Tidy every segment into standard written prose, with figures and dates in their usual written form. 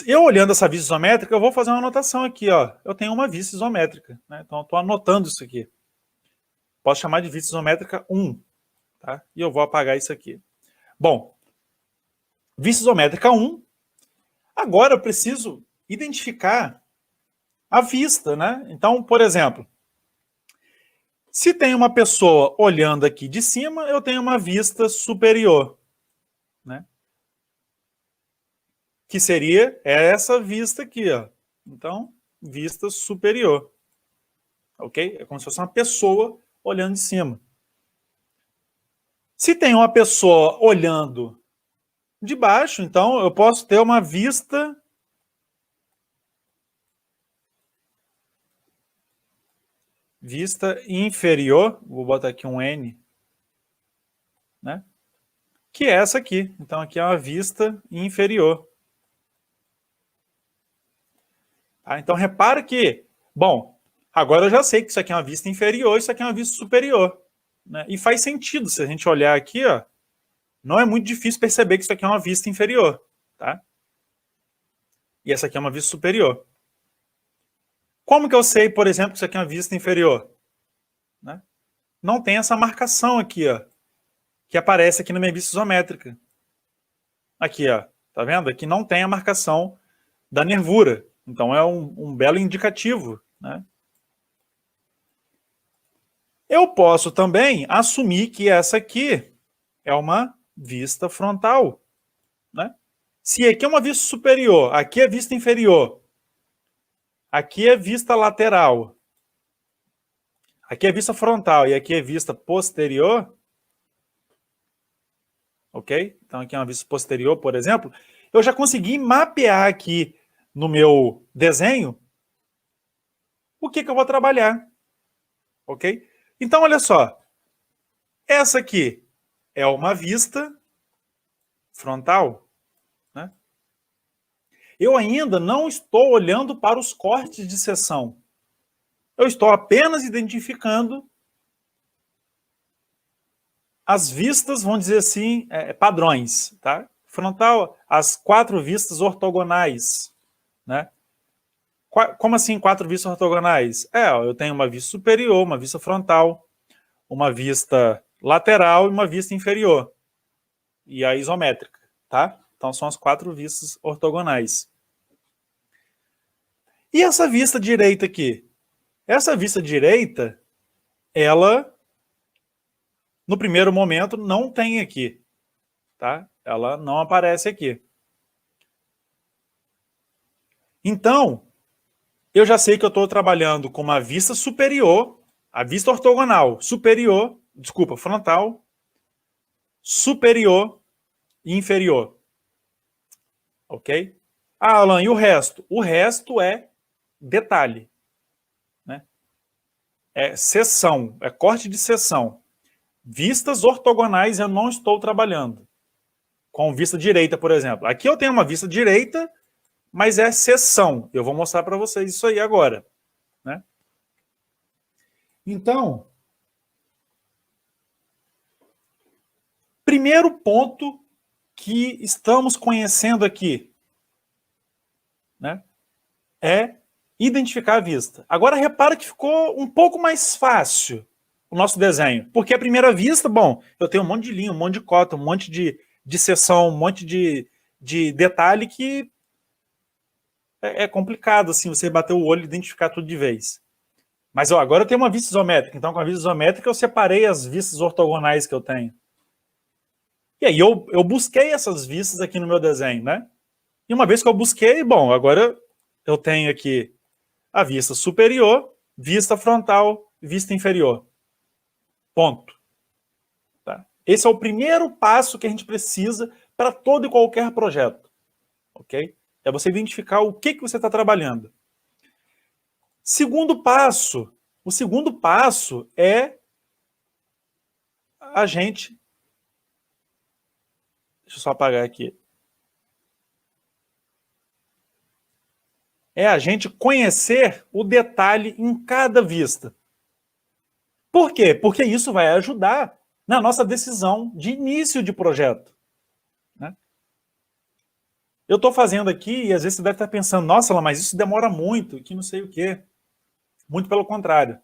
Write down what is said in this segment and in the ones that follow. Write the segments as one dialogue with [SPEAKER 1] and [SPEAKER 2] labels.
[SPEAKER 1] Eu olhando essa vista isométrica, eu vou fazer uma anotação aqui, ó. Eu tenho uma vista isométrica, né? Então eu estou anotando isso aqui. Posso chamar de vista isométrica 1, tá? E eu vou apagar isso aqui. Bom, vista isométrica 1. Agora eu preciso identificar a vista, né? Então, por exemplo, se tem uma pessoa olhando aqui de cima, eu tenho uma vista superior, né? Que seria essa vista aqui, ó. Então, vista superior. Ok? É como se fosse uma pessoa olhando de cima. Se tem uma pessoa olhando de baixo, então eu posso ter uma vista inferior, vou botar aqui um N, né? Que é essa aqui. Então aqui é uma vista inferior. Tá? Então repara que, bom, agora eu já sei que isso aqui é uma vista inferior, isso aqui é uma vista superior. Né? E faz sentido, se a gente olhar aqui, ó, não é muito difícil perceber que isso aqui é uma vista inferior. Tá? E essa aqui é uma vista superior. Como que eu sei, por exemplo, que isso aqui é uma vista inferior? Né? Não tem essa marcação aqui, ó, que aparece aqui na minha vista isométrica. Aqui, ó, tá vendo? Aqui não tem a marcação da nervura. Então é um belo indicativo, né? Eu posso também assumir que essa aqui é uma vista frontal, né? Se aqui é uma vista superior, aqui é vista inferior, aqui é vista lateral, aqui é vista frontal e aqui é vista posterior, ok? Então aqui é uma vista posterior, por exemplo, eu já consegui mapear aqui no meu desenho o que eu vou trabalhar, ok? Então, olha só, essa aqui é uma vista frontal, né? Eu ainda não estou olhando para os cortes de seção. Eu estou apenas identificando as vistas, vamos dizer assim, padrões, tá? Frontal, as 4 vistas ortogonais, né? Como assim 4 vistas ortogonais? Eu tenho uma vista superior, uma vista frontal, uma vista lateral e uma vista inferior. E a isométrica, tá? Então são as 4 vistas ortogonais. E essa vista direita aqui? Essa vista direita, ela, no primeiro momento, não tem aqui, tá? Ela não aparece aqui. Então, eu já sei que eu estou trabalhando com uma vista superior, a vista ortogonal superior, desculpa, frontal, superior e inferior. Ok? Ah, Alan, e o resto? O resto é detalhe. Né? É seção, é corte de seção. Vistas ortogonais eu não estou trabalhando. Com vista direita, por exemplo. Aqui eu tenho uma vista direita, mas é seção. Eu vou mostrar para vocês isso aí agora. Né? Então, primeiro ponto que estamos conhecendo aqui, né, é identificar a vista. Agora repara que ficou um pouco mais fácil o nosso desenho, porque à primeira vista, bom, eu tenho um monte de linha, um monte de cota, um monte de seção, um monte de detalhe que é complicado assim, você bater o olho e identificar tudo de vez. Mas ó, agora eu tenho uma vista isométrica, então com a vista isométrica eu separei as vistas ortogonais que eu tenho. E aí eu busquei essas vistas aqui no meu desenho, né? E uma vez que eu busquei, bom, agora eu tenho aqui a vista superior, vista frontal, vista inferior. Ponto. Tá? Esse é o primeiro passo que a gente precisa para todo e qualquer projeto. Ok? É você identificar o que você está trabalhando. Segundo passo. O segundo passo é a gente... Deixa eu só apagar aqui. É a gente conhecer o detalhe em cada vista. Por quê? Porque isso vai ajudar na nossa decisão de início de projeto. Né? eu estou fazendo aqui e às vezes você deve estar pensando, nossa, mas isso demora muito, que não sei o quê. Muito pelo contrário.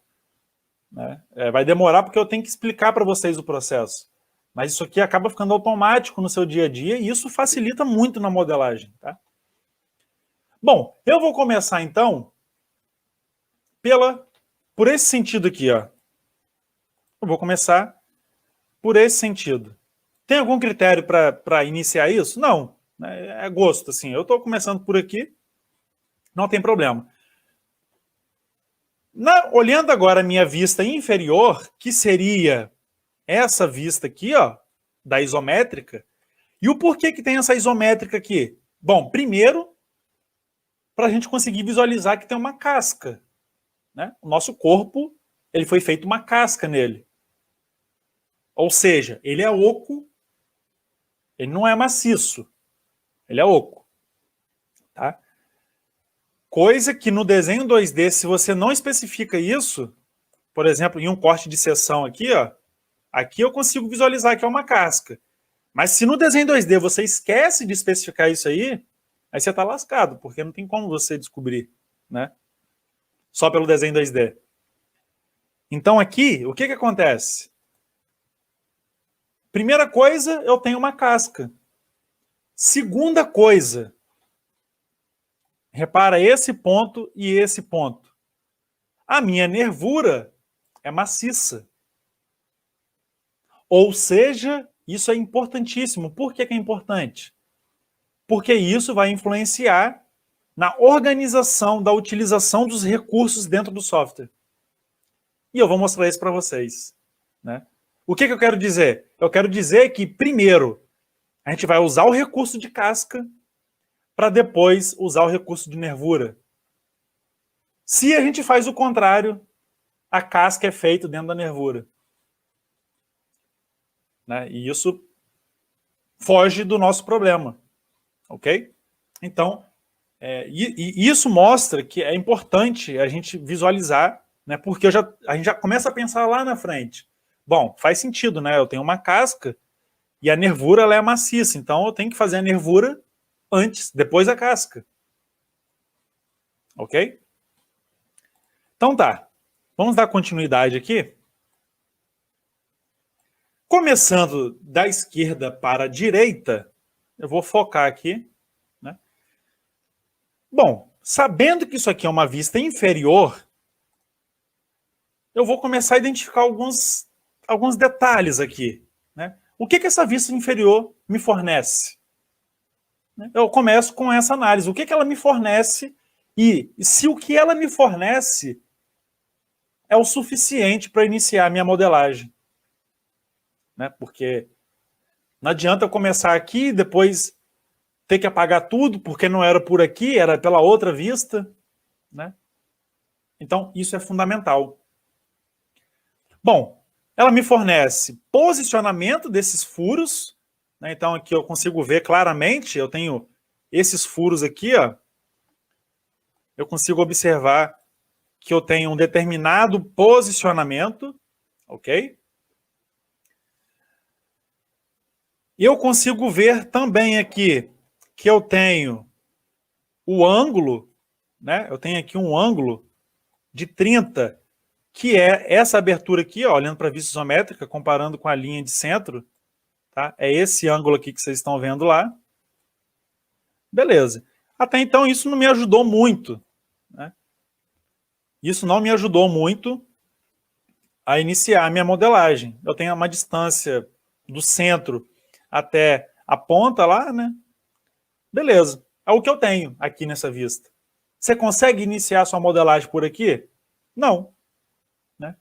[SPEAKER 1] Né? Vai demorar porque eu tenho que explicar para vocês o processo. Mas isso aqui acaba ficando automático no seu dia a dia e isso facilita muito na modelagem. Tá? Bom, eu vou começar então por esse sentido aqui. Ó. Eu vou começar por esse sentido. Tem algum critério para iniciar isso? Não. É gosto, assim. Eu estou começando por aqui, não tem problema. Olhando agora a minha vista inferior, que seria essa vista aqui, ó, da isométrica, e o porquê que tem essa isométrica aqui? Bom, primeiro, para a gente conseguir visualizar que tem uma casca. Né? O nosso corpo, ele foi feito uma casca nele. Ou seja, ele é oco, ele não é maciço, ele é oco. Tá? Coisa que no desenho 2D, se você não especifica isso, por exemplo, em um corte de seção aqui, ó, aqui eu consigo visualizar que é uma casca. Mas se no desenho 2D você esquece de especificar isso aí você está lascado, porque não tem como você descobrir, né? Só pelo desenho 2D. Então aqui, o que acontece? Primeira coisa, eu tenho uma casca. Segunda coisa, repara esse ponto e esse ponto. A minha nervura é maciça. Ou seja, isso é importantíssimo. Por que é importante? Porque isso vai influenciar na organização da utilização dos recursos dentro do software. E eu vou mostrar isso para vocês. Né? O que eu quero dizer? Eu quero dizer que, primeiro, a gente vai usar o recurso de casca para depois usar o recurso de nervura. Se a gente faz o contrário, a casca é feita dentro da nervura. Né? E isso foge do nosso problema. Ok? Então, isso mostra que é importante a gente visualizar, né? Porque a gente já começa a pensar lá na frente. Bom, faz sentido, né? Eu tenho uma casca e a nervura ela é maciça, então eu tenho que fazer a nervura antes, depois a casca. Ok? Então tá. Vamos dar continuidade aqui. Começando da esquerda para a direita, eu vou focar aqui. Né? Bom, sabendo que isso aqui é uma vista inferior, eu vou começar a identificar alguns detalhes aqui. Né? O que essa vista inferior me fornece? Eu começo com essa análise. O que ela me fornece e se o que ela me fornece é o suficiente para iniciar a minha modelagem. Né? Porque não adianta eu começar aqui e depois ter que apagar tudo, porque não era por aqui, era pela outra vista. Né? Então, isso é fundamental. Bom, ela me fornece posicionamento desses furos. Né? Então, aqui eu consigo ver claramente, eu tenho esses furos aqui, ó, eu consigo observar que eu tenho um determinado posicionamento, ok? E eu consigo ver também aqui que eu tenho o ângulo, né? Eu tenho aqui um ângulo de 30, que é essa abertura aqui, ó, olhando para a vista isométrica, comparando com a linha de centro, tá? É esse ângulo aqui que vocês estão vendo lá. Beleza. Até então isso não me ajudou muito, né? Isso não me ajudou muito a iniciar a minha modelagem. Eu tenho uma distância do centro até a ponta lá, né? Beleza. É o que eu tenho aqui nessa vista. Você consegue iniciar sua modelagem por aqui? Não. Né?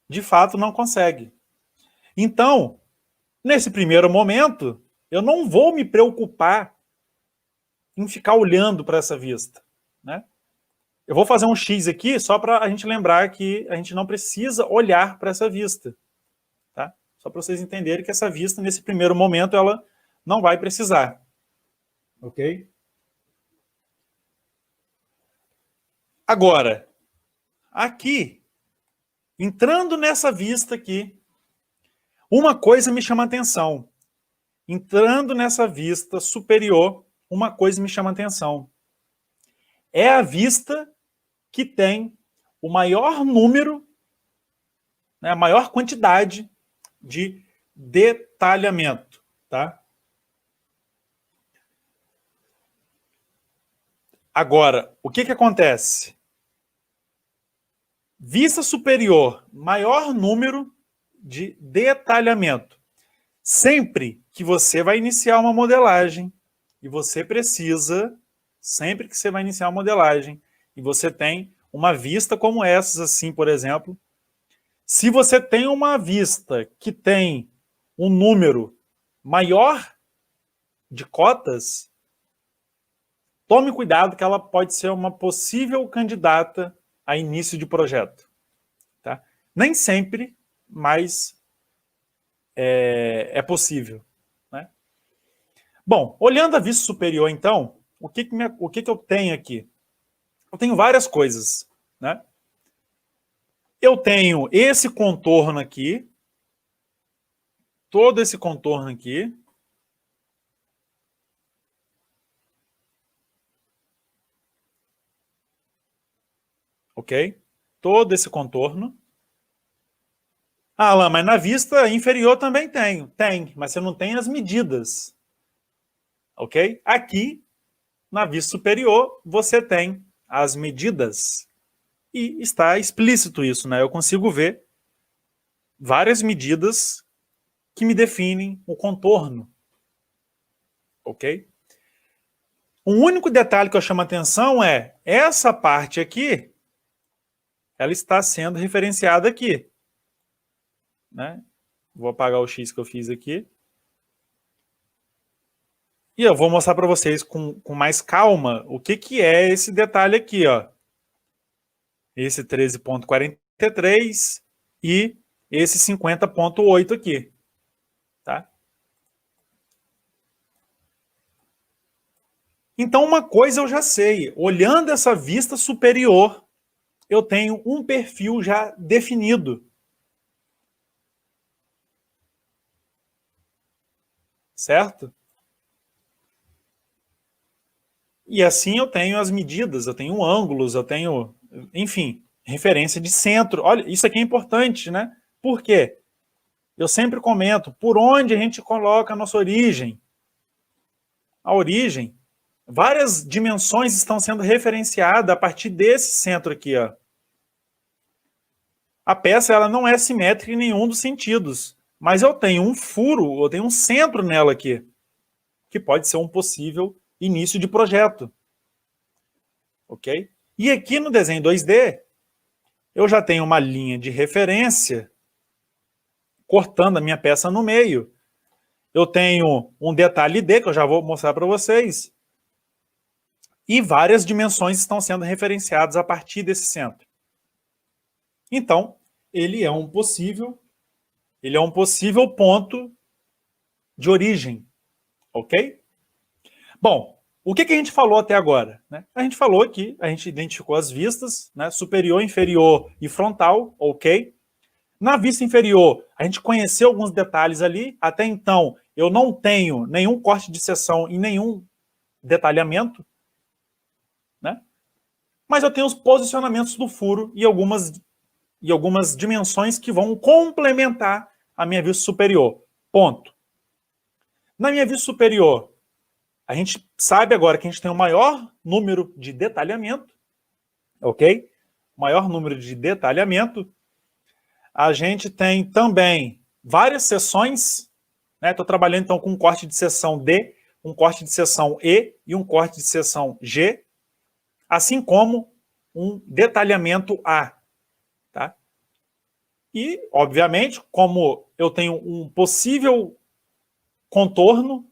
[SPEAKER 1] De fato, não consegue. Então, nesse primeiro momento, eu não vou me preocupar em ficar olhando para essa vista. Né? Eu vou fazer um X aqui só para a gente lembrar que a gente não precisa olhar para essa vista. Tá? Só para vocês entenderem que essa vista, nesse primeiro momento, ela não vai precisar. Ok? Agora, aqui, entrando nessa vista aqui, uma coisa me chama a atenção. Entrando nessa vista superior, uma coisa me chama a atenção. É a vista que tem o maior número, né, a maior quantidade de detalhamento, tá? Agora, o que acontece? Vista superior, maior número de detalhamento. Sempre que você vai iniciar uma modelagem e você precisa, sempre que você vai iniciar uma modelagem e você tem uma vista como essas, assim, por exemplo, se você tem uma vista que tem um número maior de cotas, tome cuidado que ela pode ser uma possível candidata a início de projeto. Tá? Nem sempre, mas é possível. Né? Bom, olhando a vista superior, então, o que eu tenho aqui? Eu tenho várias coisas. Né? Eu tenho esse contorno aqui, todo esse contorno aqui, ok? Todo esse contorno. Ah, Alan, mas na vista inferior também tenho. Tem, mas você não tem as medidas. Ok? Aqui, na vista superior, você tem as medidas. E está explícito isso, né? Eu consigo ver várias medidas que me definem o contorno. Ok? Um único detalhe que eu chamo a atenção é essa parte aqui, ela está sendo referenciada aqui. Né? Vou apagar o X que eu fiz aqui. E eu vou mostrar para vocês com mais calma o que é esse detalhe aqui. Ó. Esse 13,43 e esse 50,8 aqui. Tá? Então, uma coisa eu já sei. Olhando essa vista superior, eu tenho um perfil já definido. Certo? E assim eu tenho as medidas, eu tenho ângulos, eu tenho, enfim, referência de centro. Olha, isso aqui é importante, né? Por quê? Eu sempre comento, por onde a gente coloca a nossa origem? A origem, várias dimensões estão sendo referenciadas a partir desse centro aqui, ó. A peça ela não é simétrica em nenhum dos sentidos, mas eu tenho um furo, eu tenho um centro nela aqui, que pode ser um possível início de projeto. Ok? E aqui no desenho 2D, eu já tenho uma linha de referência cortando a minha peça no meio. Eu tenho um detalhe D, que eu já vou mostrar para vocês. E várias dimensões estão sendo referenciadas a partir desse centro. Então, ele é um possível ponto de origem. Ok? Bom, o que a gente falou até agora? Né? A gente falou aqui, a gente identificou as vistas, né? Superior, inferior e frontal, ok? Na vista inferior, a gente conheceu alguns detalhes ali. Até então, eu não tenho nenhum corte de seção e nenhum detalhamento. Né? Mas eu tenho os posicionamentos do furo e algumas dimensões que vão complementar a minha vista superior. Ponto. Na minha vista superior, a gente sabe agora que a gente tem o maior número de detalhamento. Ok? Maior número de detalhamento. A gente tem também várias seções, né? Estou trabalhando então com um corte de seção D, um corte de seção E e um corte de seção G, assim como um detalhamento A. Tá? E, obviamente, como eu tenho um possível contorno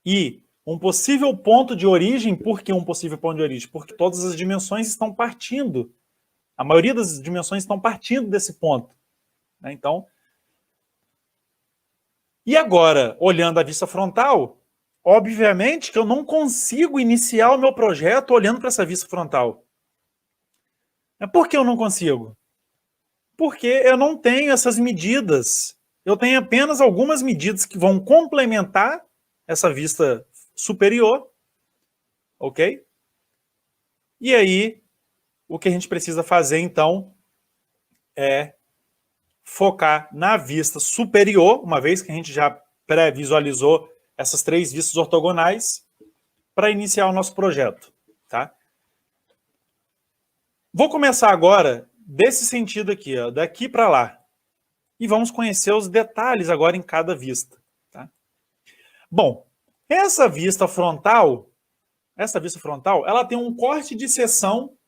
[SPEAKER 1] e um possível ponto de origem, por que um possível ponto de origem? Porque todas as dimensões estão partindo. A maioria das dimensões estão partindo desse ponto. Então, e agora, olhando a vista frontal, obviamente que eu não consigo iniciar o meu projeto olhando para essa vista frontal. Por que eu não consigo? Porque eu não tenho essas medidas. Eu tenho apenas algumas medidas que vão complementar essa vista superior, ok? E aí, o que a gente precisa fazer, então, é focar na vista superior, uma vez que a gente já pré-visualizou essas 3 vistas ortogonais, para iniciar o nosso projeto, tá? Vou começar agora desse sentido aqui, ó, daqui para lá. E vamos conhecer os detalhes agora em cada vista, tá? Bom, essa vista frontal, ela tem um corte de seção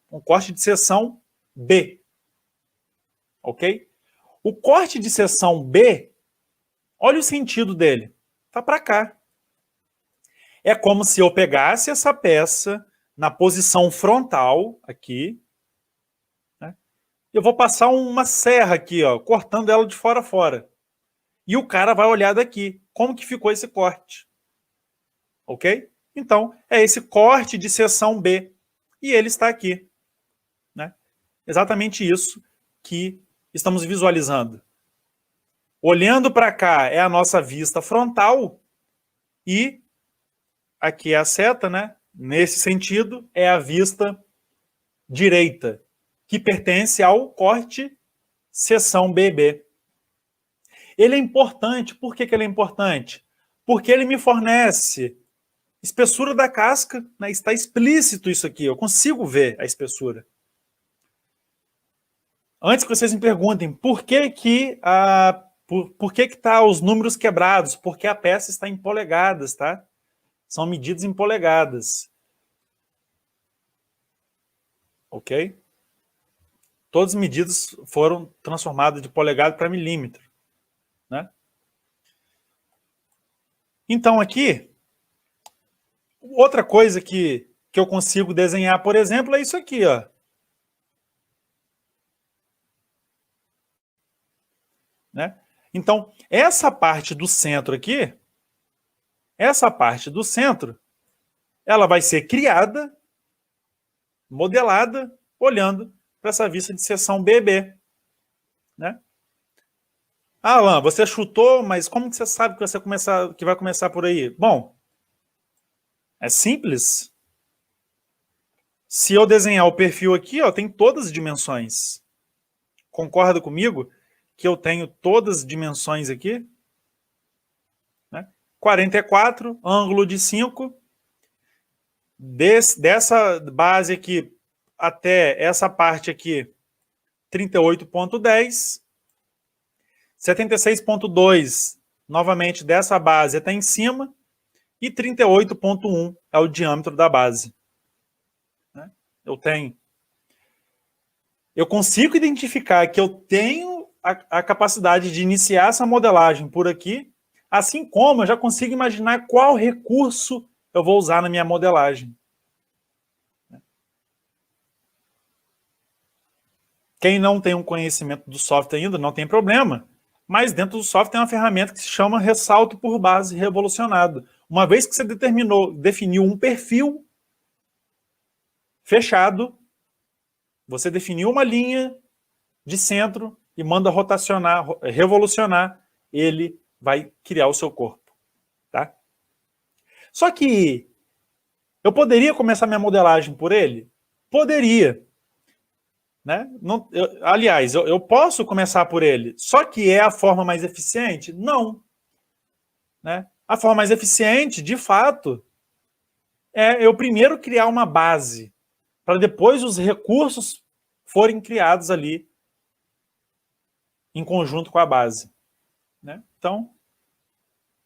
[SPEAKER 1] B, ok? O corte de seção B, olha o sentido dele, tá para cá. É como se eu pegasse essa peça na posição frontal, aqui, né? Eu vou passar uma serra aqui, ó, cortando ela de fora a fora. E o cara vai olhar daqui, como que ficou esse corte. Ok? Então, é esse corte de seção B. E ele está aqui, né? Exatamente isso que estamos visualizando. Olhando para cá é a nossa vista frontal e aqui é a seta, né? Nesse sentido, é a vista direita, que pertence ao corte seção BB. Ele é importante. Por que ele é importante? Porque ele me fornece espessura da casca, né? Está explícito isso aqui, eu consigo ver a espessura. Antes que vocês me perguntem por que tá os números quebrados, porque a peça está em polegadas, tá? São medidas em polegadas. Ok? Todas as medidas foram transformadas de polegada para milímetro, né? Então aqui, outra coisa que eu consigo desenhar, por exemplo, é isso aqui, ó. Né? Então, essa parte do centro aqui, ela vai ser criada, modelada, olhando para essa vista de seção BB. Né? Ah, Alan, você chutou, mas como que você sabe que vai começar por aí? Bom, é simples. Se eu desenhar o perfil aqui, ó, tem todas as dimensões. Concorda comigo que eu tenho todas as dimensões aqui? Né? 44, ângulo de 5. Dessa base aqui até essa parte aqui, 38,10. 76,2, novamente dessa base até em cima. E 38,1 é o diâmetro da base. Né? Eu consigo identificar que eu tenho a capacidade de iniciar essa modelagem por aqui, assim como eu já consigo imaginar qual recurso eu vou usar na minha modelagem. Quem não tem um conhecimento do software ainda, não tem problema, mas dentro do software tem uma ferramenta que se chama ressalto por base revolucionado. Uma vez que você definiu um perfil fechado, você definiu uma linha de centro e manda rotacionar, revolucionar, ele vai criar o seu corpo. Tá? Só que eu poderia começar minha modelagem por ele? Poderia. Né? Não, aliás, eu posso começar por ele, só que é a forma mais eficiente? Não. Né? A forma mais eficiente, de fato, é eu primeiro criar uma base, para depois os recursos forem criados ali em conjunto com a base. Né? Então,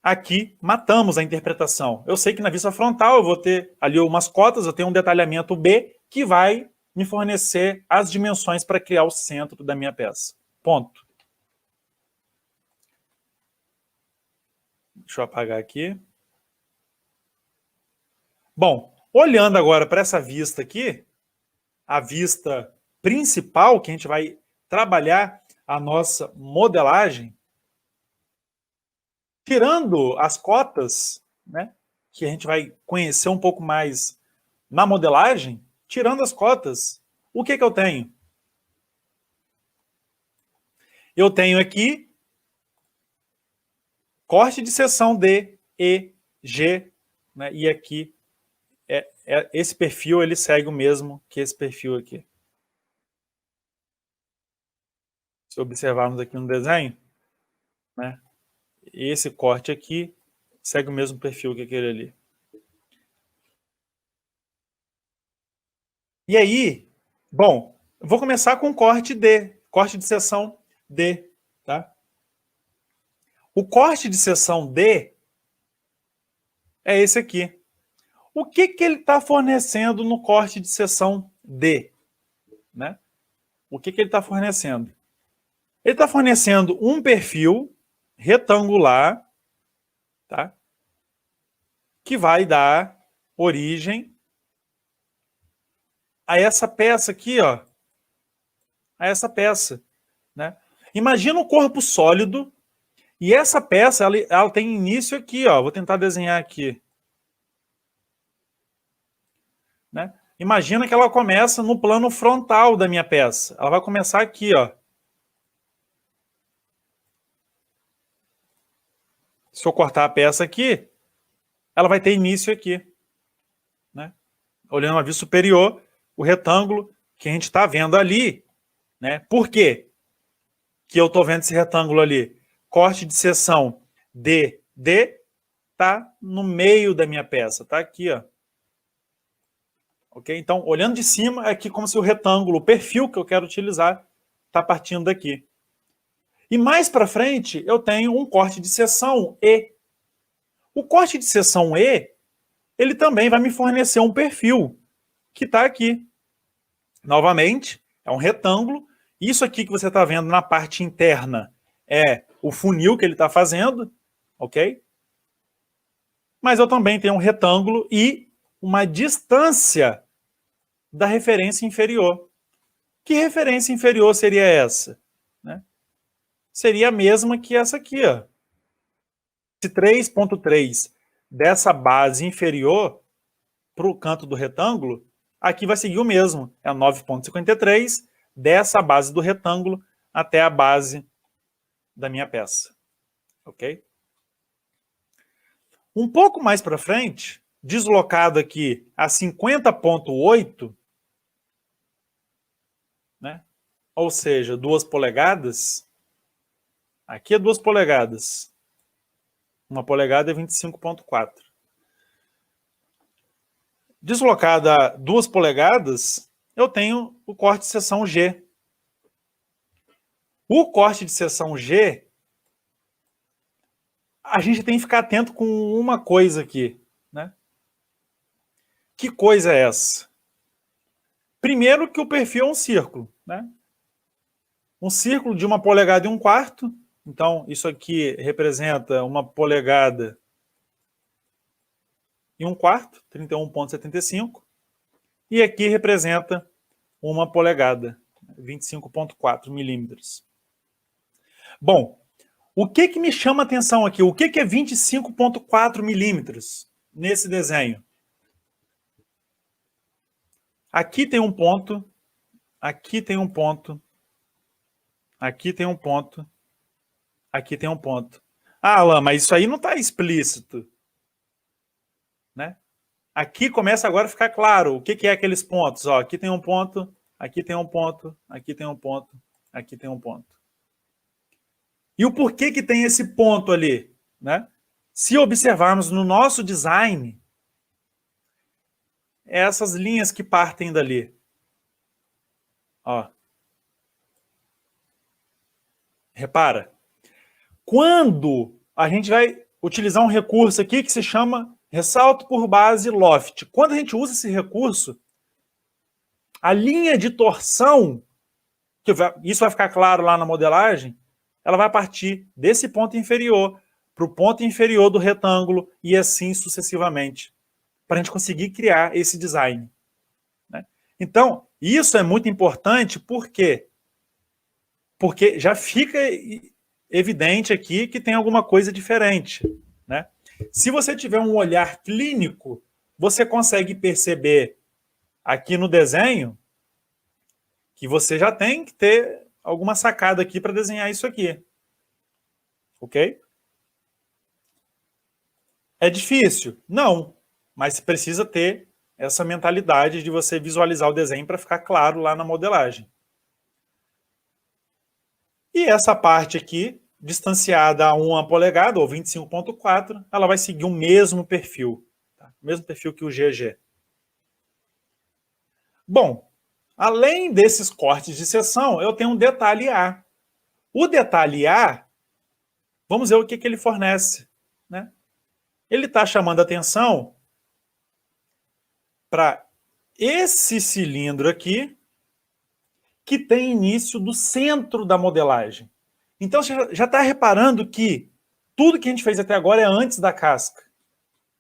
[SPEAKER 1] aqui matamos a interpretação. Eu sei que na vista frontal eu vou ter ali umas cotas, eu tenho um detalhamento B que vai me fornecer as dimensões para criar o centro da minha peça. Ponto. Deixa eu apagar aqui. Bom, olhando agora para essa vista aqui, a vista principal, que a gente vai trabalhar a nossa modelagem, tirando as cotas, né, que a gente vai conhecer um pouco mais na modelagem, tirando as cotas, o que eu tenho? Eu tenho aqui corte de seção D, E, G, né, e aqui é esse perfil ele segue o mesmo que esse perfil aqui. Se observarmos aqui no desenho, né, esse corte aqui segue o mesmo perfil que aquele ali. E aí, bom, vou começar com o corte D, corte de seção D, tá? O corte de seção D é esse aqui. O que ele está fornecendo no corte de seção D? Né? O que ele está fornecendo? Ele está fornecendo um perfil retangular, tá? Que vai dar origem a essa peça aqui, ó. A essa peça, né? Imagina um corpo sólido e essa peça, ela tem início aqui, ó. Vou tentar desenhar aqui. Né? Imagina que ela começa no plano frontal da minha peça. Ela vai começar aqui, ó. Se eu cortar a peça aqui, ela vai ter início aqui. Né? Olhando a vista superior, o retângulo que a gente está vendo ali. Né? Por quê que eu estou vendo esse retângulo ali? Corte de seção D está no meio da minha peça. Está aqui, ó. Ok? Então, olhando de cima, é aqui como se o retângulo, o perfil que eu quero utilizar, está partindo daqui. E mais para frente, eu tenho um corte de seção E. O corte de seção E, ele também vai me fornecer um perfil, que está aqui. Novamente, é um retângulo. Isso aqui que você está vendo na parte interna é o funil que ele está fazendo, ok? Mas eu também tenho um retângulo e uma distância da referência inferior. Que referência inferior seria essa? Né? Seria a mesma que essa aqui, ó. Esse 3,3 dessa base inferior para o canto do retângulo, aqui vai seguir o mesmo. É 9,53 dessa base do retângulo até a base da minha peça. Ok? Um pouco mais para frente, deslocado aqui a 50,8, né? Ou seja, 2 polegadas. Aqui é 2 polegadas. 1 polegada é 25,4. Deslocada a 2 polegadas, eu tenho o corte de seção G. O corte de seção G, a gente tem que ficar atento com uma coisa aqui. Né? Que coisa é essa? Primeiro que o perfil é um círculo. Né? Um círculo de 1 polegada e 1/4. Então, isso aqui representa 1 polegada e 1/4, 31,75. E aqui representa 1 polegada, 25,4 milímetros. Bom, o que me chama a atenção aqui? O que é 25,4 milímetros nesse desenho? Aqui tem um ponto, aqui tem um ponto, aqui tem um ponto, aqui tem um ponto. Ah, Alan, mas isso aí não está explícito. Né? Aqui começa agora a ficar claro o que é aqueles pontos. Ó, aqui tem um ponto, aqui tem um ponto, aqui tem um ponto, aqui tem um ponto. E o porquê que tem esse ponto ali? Né? Se observarmos no nosso design, essas linhas que partem dali. Ó. Repara. Quando a gente vai utilizar um recurso aqui que se chama ressalto por base loft. Quando a gente usa esse recurso, a linha de torção, isso vai ficar claro lá na modelagem, ela vai partir desse ponto inferior para o ponto inferior do retângulo e assim sucessivamente, para a gente conseguir criar esse design. Né? Então, isso é muito importante, por quê? Porque já fica evidente aqui que tem alguma coisa diferente. Né? Se você tiver um olhar clínico, você consegue perceber aqui no desenho que você já tem que ter alguma sacada aqui para desenhar isso aqui. Ok? É difícil? Não. Mas precisa ter essa mentalidade de você visualizar o desenho para ficar claro lá na modelagem. E essa parte aqui, distanciada a 1 polegada, ou 25,4, ela vai seguir o mesmo perfil. Tá? O mesmo perfil que o GG. Bom, além desses cortes de seção, eu tenho um detalhe A. O detalhe A, vamos ver o que ele fornece. Né? Ele está chamando a atenção para esse cilindro aqui, que tem início do centro da modelagem. Então, você já está reparando que tudo que a gente fez até agora é antes da casca.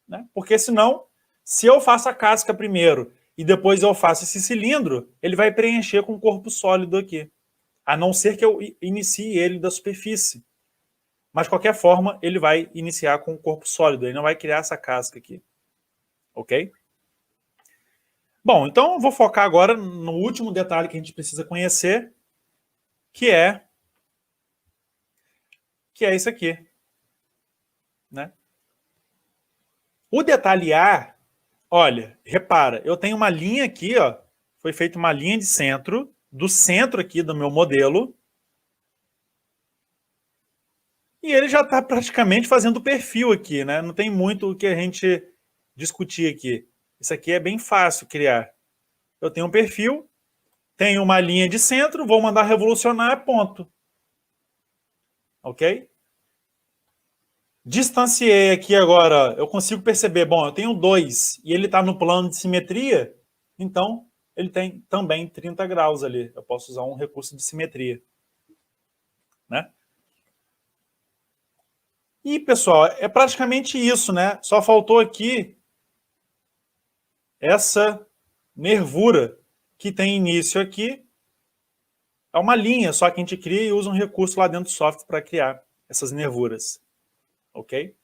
[SPEAKER 1] Né? Porque senão, se eu faço a casca primeiro e depois eu faço esse cilindro, ele vai preencher com o corpo sólido aqui. A não ser que eu inicie ele da superfície. Mas, de qualquer forma, ele vai iniciar com o corpo sólido. Ele não vai criar essa casca aqui. Ok? Bom, então eu vou focar agora no último detalhe que a gente precisa conhecer, que é isso aqui. Né? O detalhe A, olha, repara, eu tenho uma linha aqui, ó, foi feita uma linha de centro, do centro aqui do meu modelo, e ele já está praticamente fazendo o perfil aqui, né? Não tem muito o que a gente discutir aqui. Isso aqui é bem fácil criar. Eu tenho um perfil, tenho uma linha de centro, vou mandar revolucionar, ponto. Ok? Distanciei aqui agora, eu consigo perceber, bom, eu tenho 2 e ele está no plano de simetria, então ele tem também 30 graus ali. Eu posso usar um recurso de simetria. Né? E, pessoal, é praticamente isso, né? Só faltou aqui essa nervura que tem início aqui. É uma linha, só que a gente cria e usa um recurso lá dentro do software para criar essas nervuras. Ok?